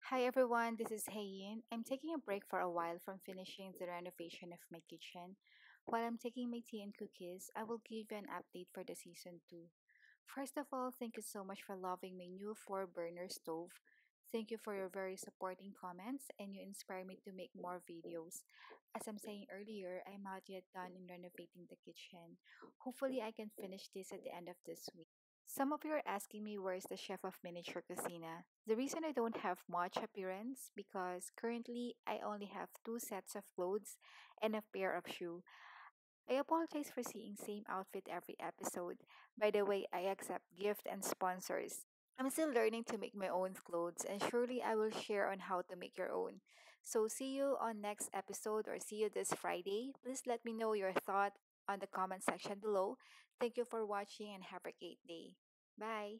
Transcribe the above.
Hi everyone, this is Heyean. I'm taking a break for a while from finishing the renovation of my kitchen. While I'm taking my tea and cookies, I will give you an update for the season 2. First of all, thank you so much for loving my new 4 burner stove. Thank you for your very supporting comments and you inspire me to make more videos. As I'm saying earlier, I'm not yet done in renovating the kitchen. Hopefully, I can finish this at the end of this week. Some of you are asking me where's the chef of Miniature Cusina. The reason I don't have much appearance because currently I only have 2 sets of clothes and a pair of shoes. I apologize for seeing same outfit every episode. By the way, I accept gift and sponsors. I'm still learning to make my own clothes and surely I will share on how to make your own. So see you on next episode or see you this Friday. Please let me know your thought on the comment section below. Thank you for watching and have a great day. Bye.